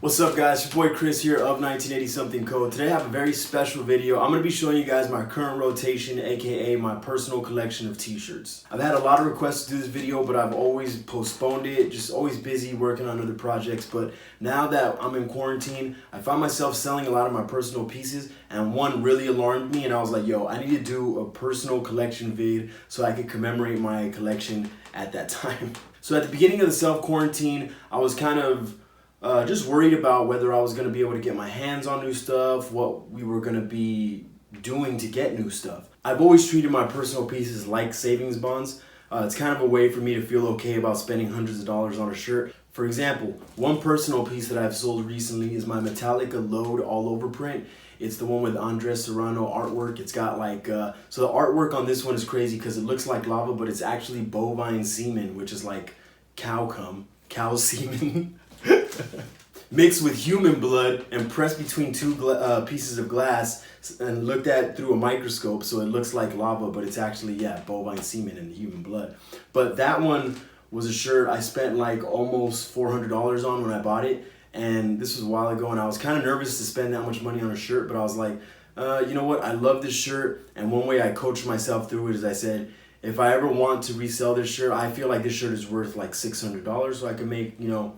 What's up guys, your boy Chris here of 1980 something code. Today I have a very special video. I'm going to be showing you guys my current rotation, aka my personal collection of t-shirts. I've had a lot of requests to do this video, but I've always postponed it, just always busy working on other projects. But now that I'm in quarantine, I find myself selling a lot of my personal pieces, and one really alarmed me, and I was like, yo, I need to do a personal collection vid so I could commemorate my collection at that time. So at the beginning of the self-quarantine, I was kind of just worried about whether I was going to be able to get my hands on new stuff, what we were going to be doing to get new stuff. I've always treated my personal pieces like savings bonds. It's kind of a way for me to feel okay about spending hundreds of dollars on a shirt. For example, one personal piece that I've sold recently is my Metallica Load All Over print. It's the one with Andres Serrano artwork. It's got like, so the artwork on this one is crazy because it looks like lava, but it's actually bovine semen, which is like cow cum, cow semen. Mixed with human blood and pressed between two pieces of glass and looked at through a microscope, so it looks like lava, but it's actually, yeah, bovine semen and human blood. But that one was a shirt I spent like almost $400 on when I bought it, and this was a while ago, and I was kind of nervous to spend that much money on a shirt, but I was like, you know what, I love this shirt, and one way I coached myself through it is I said, if I ever want to resell this shirt, I feel like this shirt is worth like $600, so I can make, you know,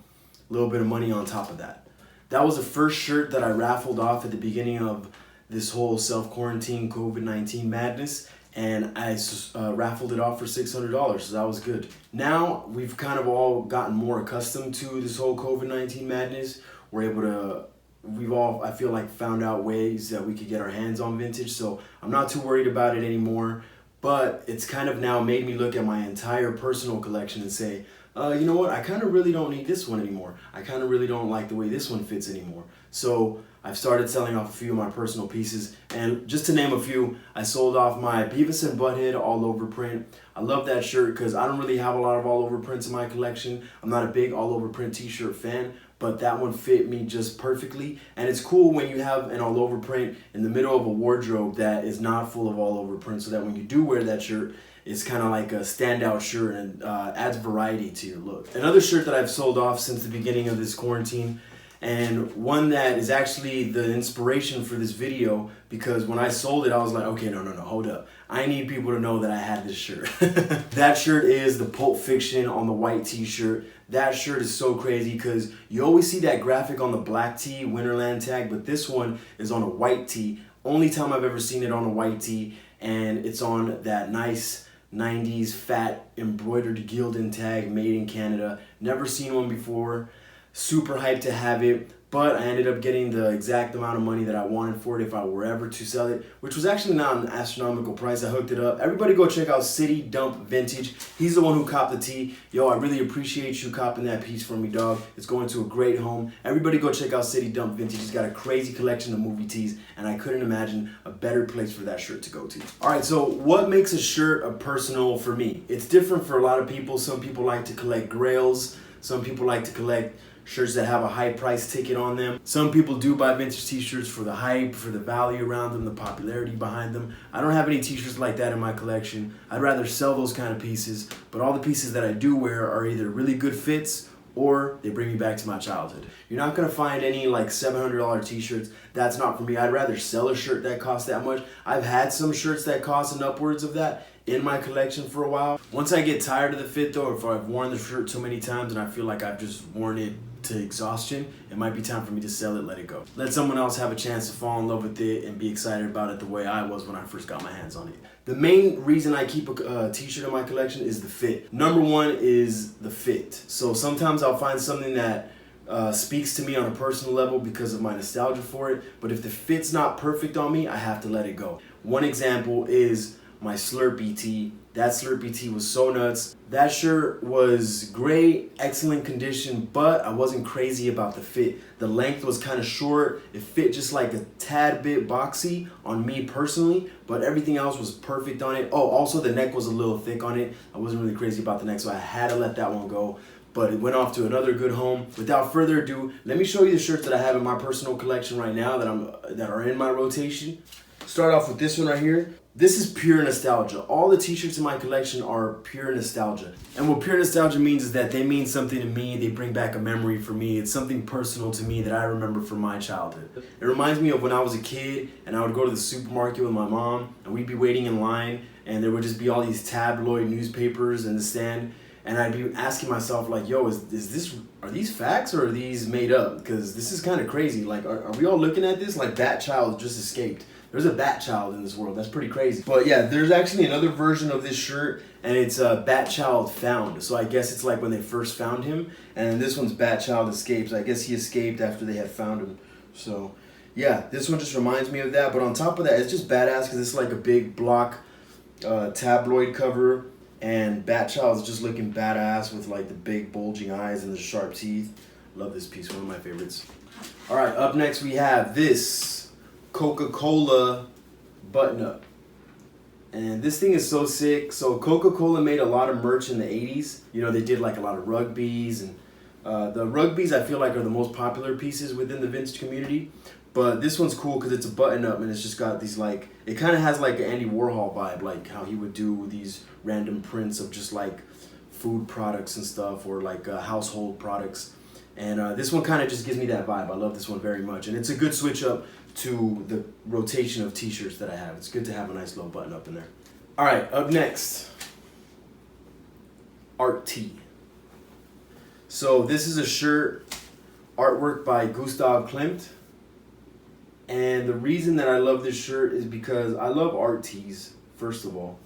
a little bit of money on top of that. That was the first shirt that I raffled off at the beginning of this whole self-quarantine COVID-19 madness, and I raffled it off for $600, so that was good. Now we've kind of all gotten more accustomed to this whole COVID-19 madness. We're able to, we've all, I feel like, found out ways that we could get our hands on vintage, so I'm not too worried about it anymore. But it's kind of now made me look at my entire personal collection and say, you know what, I kind of really don't need this one anymore. I kind of really don't like the way this one fits anymore. So I've started selling off a few of my personal pieces, and just to name a few, I sold off my Beavis and Butthead all over print. I love that shirt because I don't really have a lot of all over prints in my collection. I'm not a big all over print t-shirt fan, but that one fit me just perfectly. And it's cool when you have an all over print in the middle of a wardrobe that is not full of all over print, so that when you do wear that shirt, it's kind of like a standout shirt and adds variety to your look. Another shirt that I've sold off since the beginning of this quarantine, and one that is actually the inspiration for this video, because when I sold it, I was like, okay, no, hold up. I need people to know that I had this shirt. That shirt is the Pulp Fiction on the white t-shirt. That shirt is so crazy because you always see that graphic on the black tee, Winterland tag, but this one is on a white tee. Only time I've ever seen it on a white tee, and it's on that nice 90s fat embroidered Gildan tag made in Canada. Never seen one before. Super hyped to have it, but I ended up getting the exact amount of money that I wanted for it if I were ever to sell it, which was actually not an astronomical price. I hooked it up. Everybody go check out City Dump Vintage. He's the one who copped the tee. Yo, I really appreciate you copping that piece for me, dog. It's going to a great home. Everybody go check out City Dump Vintage. He's got a crazy collection of movie tees, and I couldn't imagine a better place for that shirt to go to. All right, so what makes a shirt a personal for me? It's different for a lot of people. Some people like to collect grails. Some people like to collect shirts that have a high price ticket on them. Some people do buy vintage t-shirts for the hype, for the value around them, the popularity behind them. I don't have any t-shirts like that in my collection. I'd rather sell those kind of pieces, but all the pieces that I do wear are either really good fits or they bring me back to my childhood. You're not gonna find any like $700 t-shirts. That's not for me. I'd rather sell a shirt that costs that much. I've had some shirts that cost an upwards of that in my collection for a while. Once I get tired of the fit though, if I've worn the shirt so many times and I feel like I've just worn it to exhaustion, it might be time for me to sell it, let it go. Let someone else have a chance to fall in love with it and be excited about it the way I was when I first got my hands on it. The main reason I keep a t-shirt in my collection is the fit. Number one is the fit. So sometimes I'll find something that speaks to me on a personal level because of my nostalgia for it, but if the fit's not perfect on me, I have to let it go. One example is my Slurpee tee. That Slurpee tee was so nuts. That shirt was great, excellent condition, but I wasn't crazy about the fit. The length was kind of short. It fit just like a tad bit boxy on me personally, but everything else was perfect on it. Oh, also the neck was a little thick on it. I wasn't really crazy about the neck, so I had to let that one go. But it went off to another good home. Without further ado, let me show you the shirts that I have in my personal collection right now that are in my rotation. Start off with this one right here. This is pure nostalgia. All the t-shirts in my collection are pure nostalgia. And what pure nostalgia means is that they mean something to me. They bring back a memory for me. It's something personal to me that I remember from my childhood. It reminds me of when I was a kid and I would go to the supermarket with my mom and we'd be waiting in line and there would just be all these tabloid newspapers in the stand. And I'd be asking myself like, yo, are these facts or are these made up? Because this is kind of crazy. Like, are we all looking at this like that child just escaped? There's a Bat Child in this world. That's pretty crazy. But yeah, there's actually another version of this shirt, and it's Bat Child Found. So I guess it's like when they first found him, and this one's Bat Child Escapes. I guess he escaped after they had found him. So yeah, this one just reminds me of that. But on top of that, it's just badass because it's like a big block tabloid cover, and Bat Child is just looking badass with like the big bulging eyes and the sharp teeth. Love this piece, one of my favorites. All right, up next we have this Coca-Cola button-up. And this thing is so sick. So Coca-Cola made a lot of merch in the 80s. You know, they did like a lot of rugbies. And the rugbies I feel like are the most popular pieces within the vintage community. But this one's cool because it's a button-up and it's just got these like, it kind of has like an Andy Warhol vibe, like how he would do these random prints of just like food products and stuff, or like household products. And this one kind of just gives me that vibe. I love this one very much. And it's a good switch up to the rotation of t-shirts that I have. It's good to have a nice little button up in there. All right, up next, Art Tee. So this is a shirt, artwork by Gustav Klimt. And the reason that I love this shirt is because I love art tees, first of all.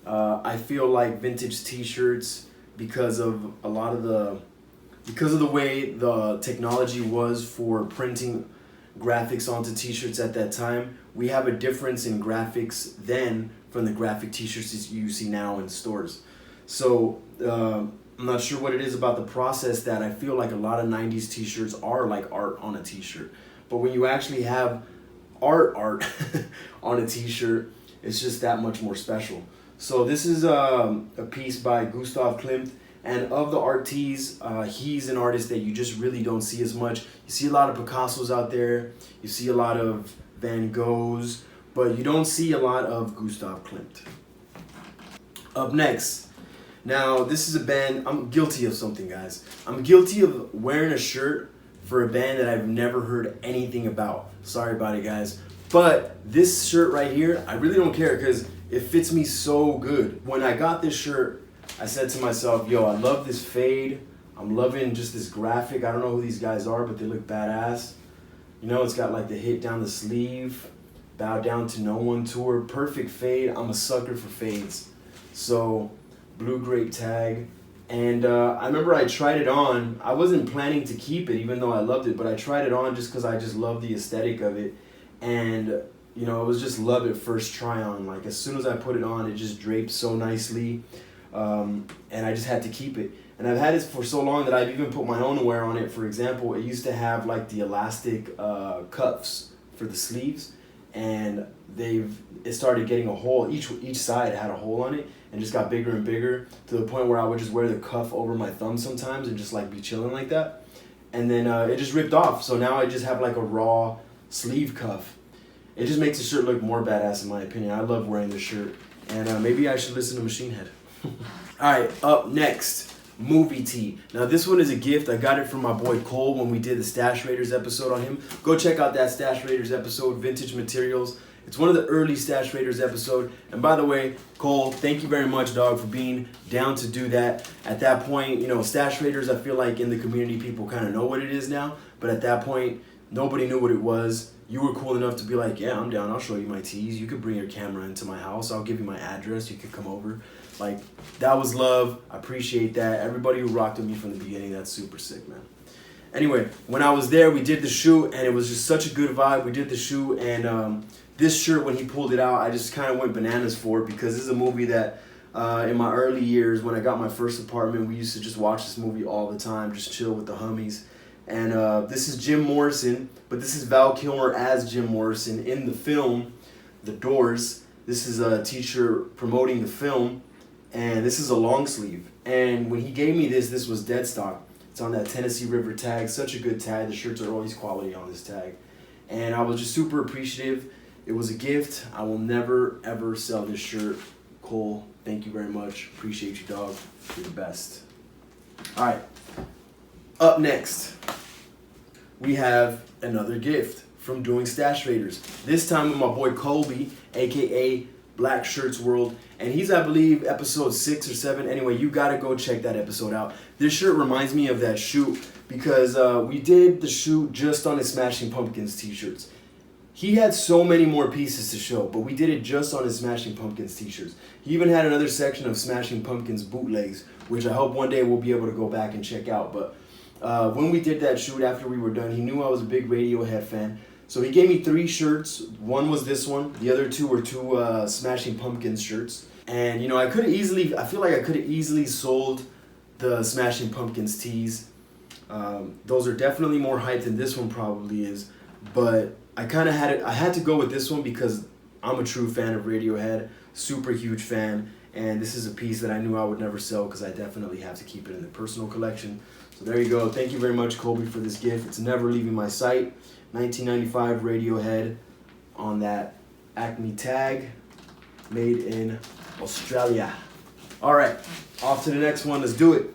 I feel like vintage t-shirts, because of a lot of the way the technology was for printing graphics onto t-shirts at that time, we have a difference in graphics then from the graphic t-shirts you see now in stores. So I'm not sure what it is about the process that I feel like a lot of 90s t-shirts are like art on a t-shirt. But when you actually have art on a t-shirt, it's just that much more special. So this is a piece by Gustav Klimt. And of the art tees, he's an artist that you just really don't see as much. You see a lot of Picassos out there, you see a lot of Van Goghs, but you don't see a lot of Gustav Klimt. Up next, now this is a band, I'm guilty of something, guys. I'm guilty of wearing a shirt for a band that I've never heard anything about. Sorry about it, guys. But this shirt right here, I really don't care because it fits me so good. When I got this shirt, I said to myself, yo, I love this fade. I'm loving just this graphic. I don't know who these guys are, but they look badass. You know, it's got like the hit down the sleeve, bow down to no one tour, perfect fade. I'm a sucker for fades. So, blue grape tag. And I remember I tried it on. I wasn't planning to keep it, even though I loved it, but I tried it on just because I just love the aesthetic of it. And, you know, it was just love at first try on. Like, as soon as I put it on, it just draped so nicely. And I just had to keep it. And I've had it for so long that I've even put my own wear on it. For example, it used to have like the elastic cuffs for the sleeves, and it started getting a hole. Each side had a hole on it, and just got bigger and bigger to the point where I would just wear the cuff over my thumb sometimes and just like be chilling like that. And then it just ripped off. So now I just have like a raw sleeve cuff. It just makes the shirt look more badass in my opinion. I love wearing this shirt, and maybe I should listen to Machine Head. Alright, up next, movie tee. Now this one is a gift. I got it from my boy Cole when we did the Stash Raiders episode on him. Go check out that Stash Raiders episode, Vintage Materials. It's one of the early Stash Raiders episode. And by the way, Cole, thank you very much, dog, for being down to do that. At that point, you know, Stash Raiders, I feel like in the community people kind of know what it is now. But at that point, nobody knew what it was. You were cool enough to be like, yeah, I'm down. I'll show you my tees. You could bring your camera into my house. I'll give you my address. You could come over. Like, that was love. I appreciate that. Everybody who rocked with me from the beginning, that's super sick, man. Anyway, when I was there, we did the shoot, and it was just such a good vibe. We did the shoot, and this shirt, when he pulled it out, I just kind of went bananas for it because this is a movie that in my early years, when I got my first apartment, we used to just watch this movie all the time, just chill with the homies. And this is Jim Morrison, but this is Val Kilmer as Jim Morrison in the film, The Doors. This is a teacher promoting the film, and this is a long sleeve. And when he gave me this was dead stock. It's on that Tennessee River tag, such a good tag. The shirts are always quality on this tag. And I was just super appreciative. It was a gift. I will never, ever sell this shirt. Cole, thank you very much. Appreciate you, dog. You're the best. All right. Up next, we have another gift from Doing Stash Raiders. This time with my boy Colby, aka Black Shirts World, and he's, I believe, episode 6 or 7. Anyway, you gotta go check that episode out. This shirt reminds me of that shoot because we did the shoot just on his Smashing Pumpkins t-shirts. He had so many more pieces to show, but we did it just on his Smashing Pumpkins t-shirts. He even had another section of Smashing Pumpkins bootlegs, which I hope one day we'll be able to go back and check out. But when we did that shoot after we were done, he knew I was a big Radiohead fan. So he gave me 3 shirts. One was this one. The other 2 were 2 Smashing Pumpkins shirts. And, you know, I feel like I could have easily sold the Smashing Pumpkins tees. Those are definitely more hyped than this one probably is. But I had to go with this one because I'm a true fan of Radiohead. Super huge fan. And this is a piece that I knew I would never sell because I definitely have to keep it in the personal collection. So there you go. Thank you very much, Colby, for this gift. It's never leaving my sight. 1995 Radiohead on that Acme tag, made in Australia. All right, off to the next one. Let's do it.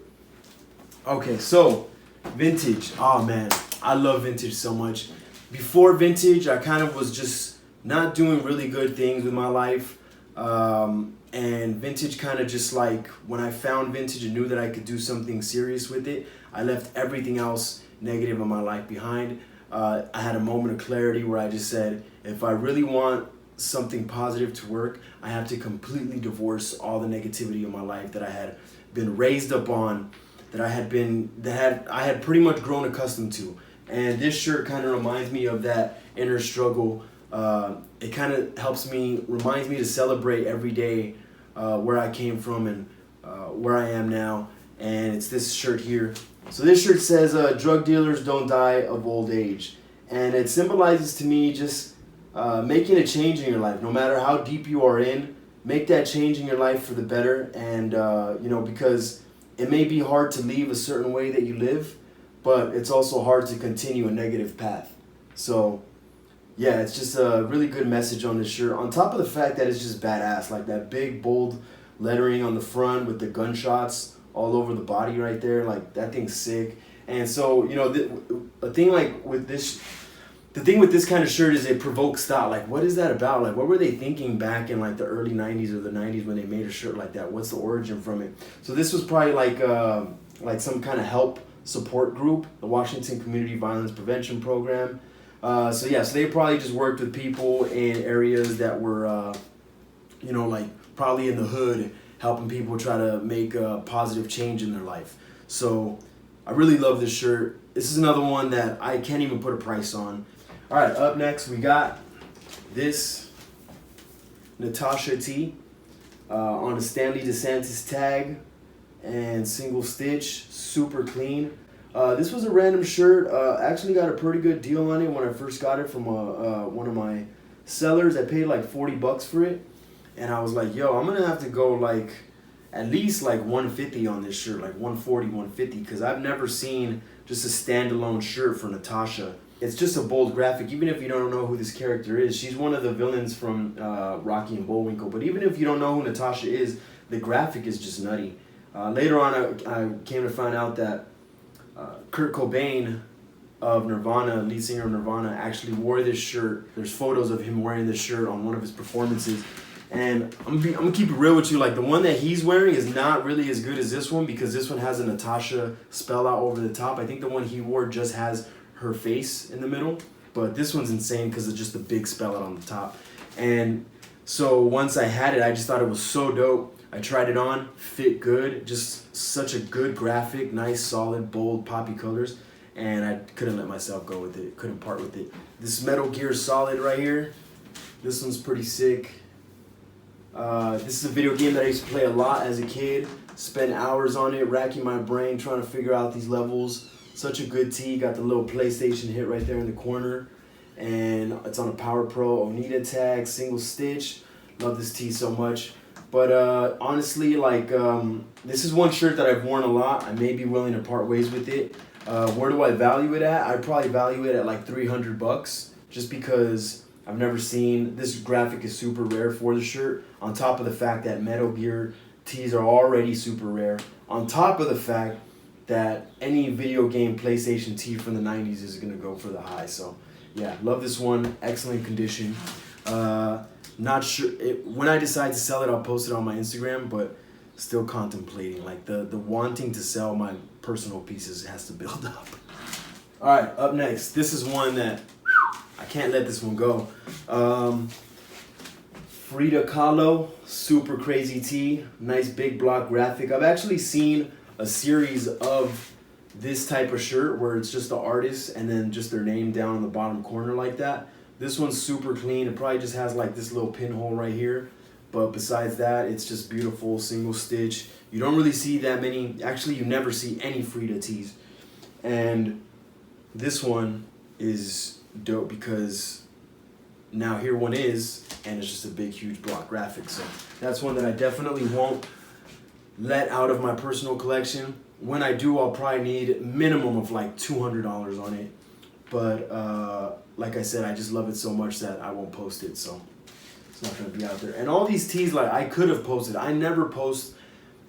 Okay, so vintage. Oh man, I love vintage so much. Before vintage, I kind of was just not doing really good things with my life. And vintage kind of just like, when I found vintage and knew that I could do something serious with it, I left everything else negative in my life behind. I had a moment of clarity where I just said, if I really want something positive to work, I have to completely divorce all the negativity in my life that I had been raised up on, that I had pretty much grown accustomed to. And this shirt kind of reminds me of that inner struggle. It kind of reminds me to celebrate every day where I came from and where I am now. And it's this shirt here. So this shirt says, drug dealers don't die of old age. And it symbolizes to me just making a change in your life. No matter how deep you are in, make that change in your life for the better. And, you know, because it may be hard to leave a certain way that you live, but it's also hard to continue a negative path. So, yeah, it's just a really good message on this shirt. On top of the fact that it's just badass, like that big, bold lettering on the front with the gunshots all over the body right there. Like, that thing's sick. And so, you know, the thing with this kind of shirt is it provokes thought. Like, what is that about? Like, what were they thinking back in like the early 90s or the 90s when they made a shirt like that? What's the origin from it? So this was probably like some kind of help support group, the Washington Community Violence Prevention Program. So they probably just worked with people in areas that were, you know, like probably in the hood, helping people try to make a positive change in their life. So I really love this shirt. This is another one that I can't even put a price on. All right, up next we got this Natasha tee on a Stanley DeSantis tag and single stitch, super clean. This was a random shirt. Actually got a pretty good deal on it when I first got it from one of my sellers. I paid like $40 for it. And I was like, yo, I'm going to have to go like at least like $150 on this shirt, like $140, $150, because I've never seen just a standalone shirt for Natasha. It's just a bold graphic. Even if you don't know who this character is, she's one of the villains from Rocky and Bullwinkle. But even if you don't know who Natasha is, the graphic is just nutty. Later on, I came to find out that Kurt Cobain of Nirvana, lead singer of Nirvana, actually wore this shirt. There's photos of him wearing this shirt on one of his performances. And I'm gonna keep it real with you. Like, the one that he's wearing is not really as good as this one because this one has a Natasha spell out over the top. I think the one he wore just has her face in the middle. But this one's insane because of just the big spell out on the top. And so once I had it, I just thought it was so dope. I tried it on, fit good, just such a good graphic, nice, solid, bold, poppy colors. And I couldn't let myself go with it, couldn't part with it. This Metal Gear Solid right here, this one's pretty sick. This is a video game that I used to play a lot as a kid. Spent hours on it, racking my brain, trying to figure out these levels. Such a good tee. Got the little PlayStation hit right there in the corner. And it's on a Power Pro Onita tag, single stitch. Love this tee so much. But honestly, like, this is one shirt that I've worn a lot. I may be willing to part ways with it. Where do I value it at? I'd probably value it at like $300 just because I've never seen. This graphic is super rare for the shirt, on top of the fact that Metal Gear tees are already super rare, on top of the fact that any video game PlayStation tee from the 90s is going to go for the high. So yeah, love this one. Excellent condition. Not sure when I decide to sell it, I'll post it on my Instagram, but still contemplating. Like the wanting to sell my personal pieces has to build up. All right, up next, this is one that I can't let this one go. Frida Kahlo, super crazy tee, nice big block graphic. I've actually seen a series of this type of shirt where it's just the artist and then just their name down in the bottom corner like that. This one's super clean. It probably just has like this little pinhole right here. But besides that, it's just beautiful, single stitch. You don't really see that many, actually you never see any Frida tees. And this one is dope because now here one is, and it's just a big, huge block graphic. So that's one that I definitely won't let out of my personal collection. When I do, I'll probably need minimum of like $200 on it. But like I said, I just love it so much that I won't post it. So it's not gonna be out there. And all these tees, like I could have posted. I never post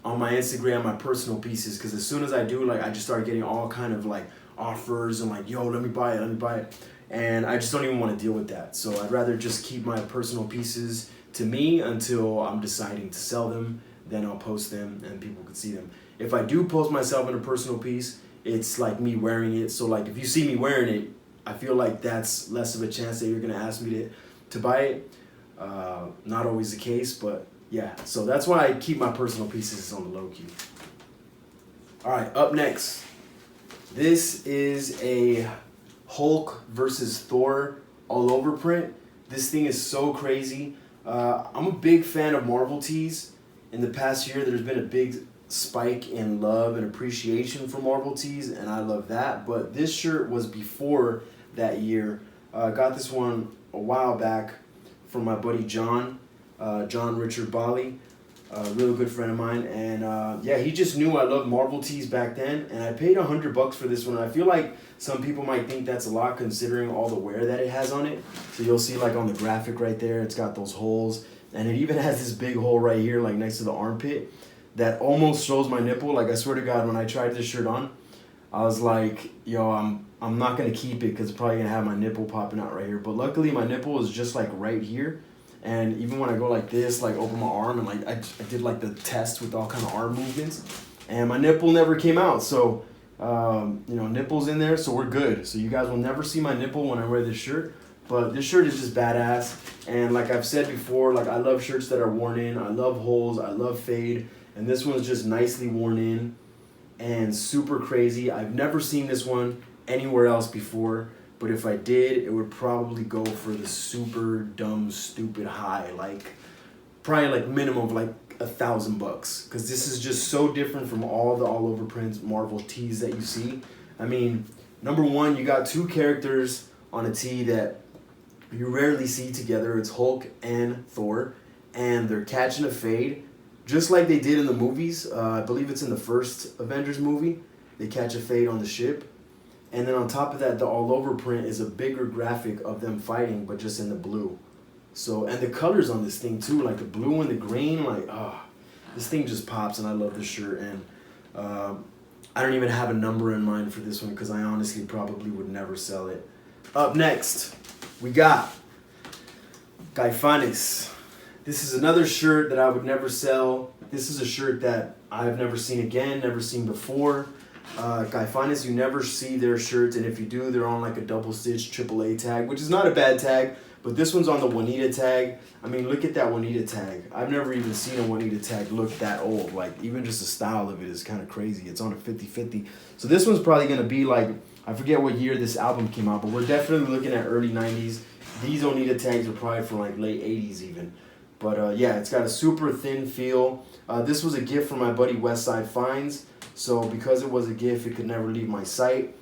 on my Instagram my personal pieces because as soon as I do, like I just start getting all kind of like offers and like, yo, let me buy it. And I just don't even want to deal with that. So I'd rather just keep my personal pieces to me until I'm deciding to sell them. Then I'll post them and people can see them. If I do post myself in a personal piece, it's like me wearing it. So like if you see me wearing it, I feel like that's less of a chance that you're gonna ask me to buy it. Not always the case, but yeah. So that's why I keep my personal pieces on the low key. All right, up next. This is a Hulk versus Thor all over print. This thing is so crazy. I'm a big fan of Marvel tees. In the past year, there's been a big spike in love and appreciation for Marvel tees, and I love that. But this shirt was before that year. I got this one a while back from my buddy John Richard Bali, a real good friend of mine. And yeah, he just knew I loved Marvel tees back then, and I paid $100 for this one. I feel like some people might think that's a lot considering all the wear that it has on it. So you'll see like on the graphic right there, it's got those holes. And it even has this big hole right here, like next to the armpit, that almost shows my nipple. Like I swear to God, when I tried this shirt on, I was like, yo, I'm not gonna keep it because it's probably gonna have my nipple popping out right here. But luckily my nipple is just like right here. And even when I go like this, like open my arm and like I did like the test with all kind of arm movements, and my nipple never came out. So, you know, nipple's in there, so we're good. So you guys will never see my nipple when I wear this shirt. But this shirt is just badass, and like I've said before, like I love shirts that are worn in. I love holes, I love fade, and this one's just nicely worn in and super crazy. I've never seen this one anywhere else before, but if I did, it would probably go for the super dumb, stupid high, like probably like minimum of like $1,000, because this is just so different from all the all over prints Marvel tees that you see. I mean, number one, you got two characters on a tee that you rarely see together. It's Hulk and Thor, and they're catching a fade just like they did in the movies. I believe it's in the first Avengers movie. They catch a fade on the ship, and then on top of that, the all over print is a bigger graphic of them fighting, but just in the blue. So, and the colors on this thing too, like the blue and the green, like this thing just pops, and I love this shirt. And I don't even have a number in mind for this one because I honestly probably would never sell it. Up next, we got Caifanes. This is another shirt that I would never sell. This is a shirt that I've never seen again, never seen before. Caifanes, you never see their shirts, and if you do, they're on like a double stitch AAA tag, which is not a bad tag, but this one's on the Juanita tag. I mean, look at that Juanita tag. I've never even seen a Juanita tag look that old. Like, even just the style of it is kind of crazy. It's on a 50-50. So this one's probably going to be like, I forget what year this album came out, but we're definitely looking at early 90s. These Oneida tags are probably from like late 80s even. But yeah, it's got a super thin feel. This was a gift from my buddy Westside Finds. So because it was a gift, it could never leave my sight.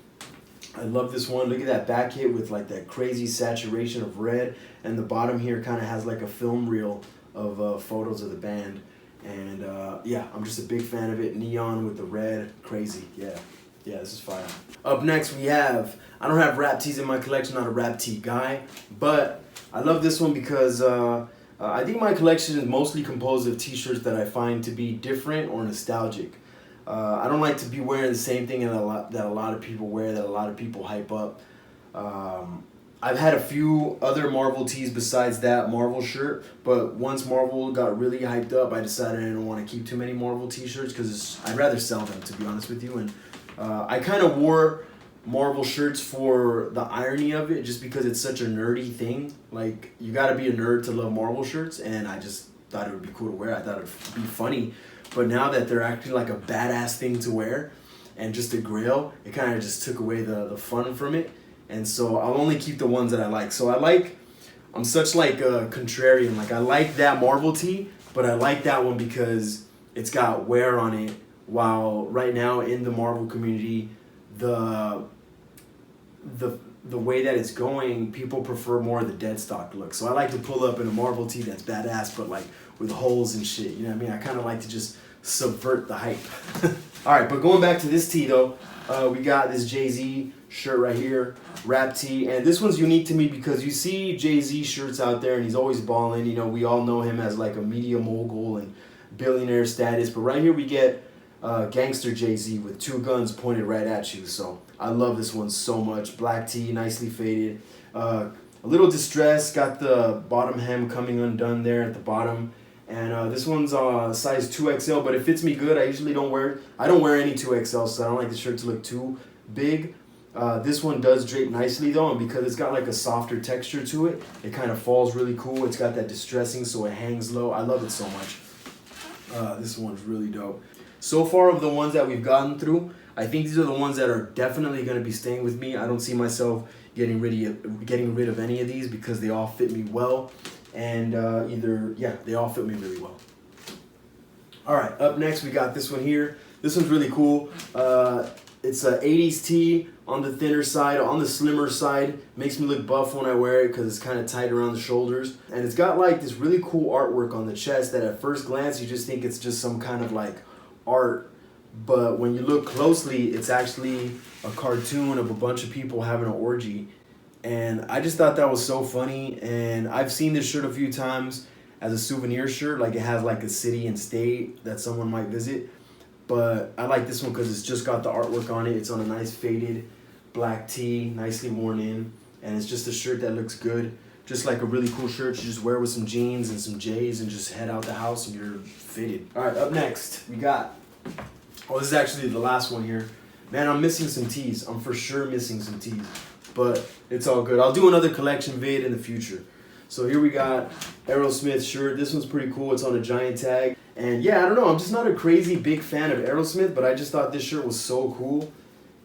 I love this one. Look at that back hit with like that crazy saturation of red. And the bottom here kind of has like a film reel of photos of the band. And yeah, I'm just a big fan of it. Neon with the red, crazy, yeah. Yeah, this is fire. Up next we have, I don't have rap tees in my collection, not a rap tee guy, but I love this one because I think my collection is mostly composed of t-shirts that I find to be different or nostalgic. I don't like to be wearing the same thing that a lot of people wear, that a lot of people hype up. I've had a few other Marvel tees besides that Marvel shirt, but once Marvel got really hyped up, I decided I didn't want to keep too many Marvel t-shirts because I'd rather sell them, to be honest with you. And I kind of wore Marvel shirts for the irony of it, just because it's such a nerdy thing. Like, you gotta be a nerd to love Marvel shirts, and I just thought it would be cool to wear. I thought it would be funny. But now that they're actually like a badass thing to wear and just a grail, it kind of just took away the fun from it. And so I'll only keep the ones that I like. So I'm such like a contrarian. Like, I like that Marvel tee, but I like that one because it's got wear on it. While right now in the Marvel community, the way that it's going, people prefer more of the dead stock look. So I like to pull up in a Marvel tee that's badass, but like with holes and shit. You know what I mean? I kind of like to just subvert the hype. All right, but going back to this tee though, we got this Jay-Z shirt right here, rap tee, and this one's unique to me because you see Jay-Z shirts out there and he's always balling. You know, we all know him as like a media mogul and billionaire status, but right here we get gangster Jay-Z with two guns pointed right at you. So I love this one so much. Black tee, nicely faded, a little distressed, got the bottom hem coming undone there at the bottom. And this one's size 2XL, but it fits me good. I usually don't wear any 2XL, so I don't like the shirt to look too big. This one does drape nicely though, and because it's got like a softer texture to it, it kind of falls really cool. It's got that distressing, so it hangs low. I love it so much. This one's really dope. So far of the ones that we've gotten through, I think these are the ones that are definitely going to be staying with me. I don't see myself getting rid of any of these because they all fit me well. And they all fit me really well. All right, up next we got this one here. This one's really cool. It's a 80s tee on the thinner side, on the slimmer side. Makes me look buff when I wear it because it's kind of tight around the shoulders. And it's got like this really cool artwork on the chest that at first glance you just think it's just some kind of like art. But when you look closely, it's actually a cartoon of a bunch of people having an orgy. And I just thought that was so funny. And I've seen this shirt a few times as a souvenir shirt. Like, it has like a city and state that someone might visit. But I like this one because it's just got the artwork on it. It's on a nice faded black tee, nicely worn in. And it's just a shirt that looks good. Just like a really cool shirt you just wear with some jeans and some J's and just head out the house and you're fitted. All right, up next we got, this is actually the last one here. Man, I'm missing some tees. I'm for sure missing some tees, but it's all good. I'll do another collection vid in the future. So here we got Aerosmith shirt. This one's pretty cool. It's on a giant tag. And yeah, I don't know. I'm just not a crazy big fan of Aerosmith, but I just thought this shirt was so cool.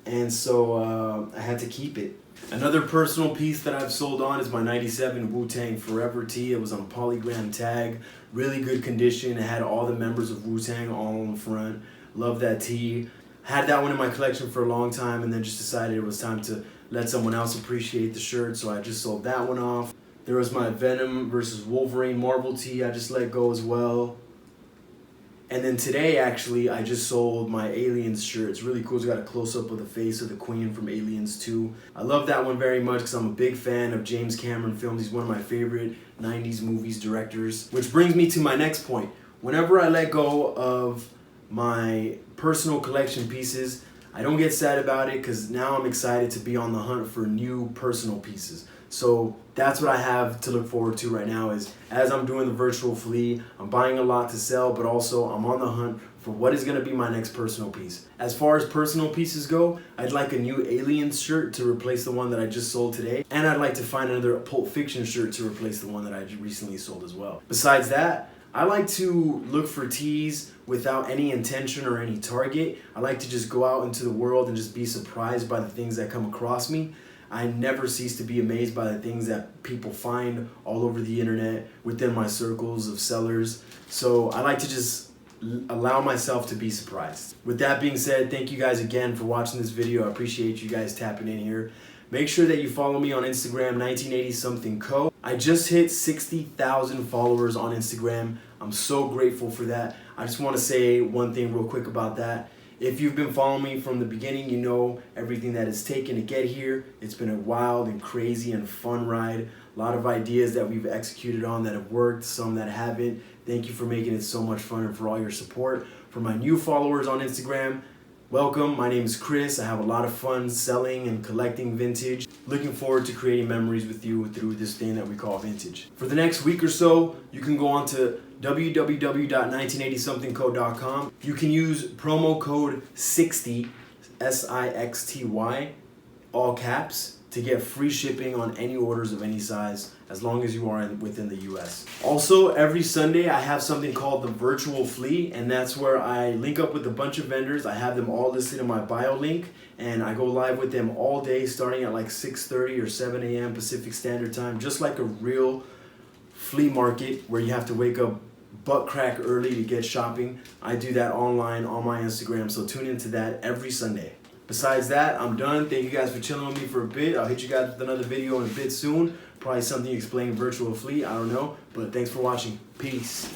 And so I had to keep it. Another personal piece that I've sold on is my 97 Wu-Tang Forever tee. It was on a polygram tag. Really good condition. It had all the members of Wu-Tang all on the front. Love that tee. Had that one in my collection for a long time and then just decided it was time to let someone else appreciate the shirt, so I just sold that one off. There was my Venom versus Wolverine Marvel tee I just let go as well. And then today, actually, I just sold my Aliens shirt. It's really cool. It's got a close-up of the face of the Queen from Aliens 2. I love that one very much because I'm a big fan of James Cameron films. He's one of my favorite 90s movies directors. Which brings me to my next point. Whenever I let go of my personal collection pieces, I don't get sad about it because now I'm excited to be on the hunt for new personal pieces. So that's what I have to look forward to right now is as I'm doing the virtual flea, I'm buying a lot to sell, but also I'm on the hunt for what is going to be my next personal piece. As far as personal pieces go, I'd like a new Aliens shirt to replace the one that I just sold today. And I'd like to find another Pulp Fiction shirt to replace the one that I recently sold as well. Besides that, I like to look for tees without any intention or any target. I like to just go out into the world and just be surprised by the things that come across me. I never cease to be amazed by the things that people find all over the internet within my circles of sellers. So I like to just allow myself to be surprised. With that being said, thank you guys again for watching this video. I appreciate you guys tapping in here. Make sure that you follow me on Instagram, 1980somethingco. I just hit 60,000 followers on Instagram. I'm so grateful for that. I just want to say one thing real quick about that If you've been following me from the beginning, you know everything that it's taken to get here. It's been a wild and crazy and fun ride. A lot of ideas that we've executed on that have worked, some that haven't. Thank you for making it so much fun and for all your support. For my new followers on Instagram, welcome. My name is Chris. I have a lot of fun selling and collecting vintage. Looking forward to creating memories with you through this thing that we call vintage. For the next week or so, you can go on to www.1980somethingco.com. You can use promo code 60, SIXTY, all caps, to get free shipping on any orders of any size, as long as you are within the US. Also, every Sunday I have something called the Virtual Flea, and that's where I link up with a bunch of vendors. I have them all listed in my bio link, and I go live with them all day starting at like 6:30 or 7 a.m. Pacific Standard Time, just like a real flea market where you have to wake up butt crack early to get shopping. I do that online on my Instagram, so tune into that every Sunday. Besides that, I'm done. Thank you guys for chilling with me for a bit. I'll hit you guys with another video in a bit soon. Probably something explaining Virtual Flea, I don't know. But thanks for watching. Peace.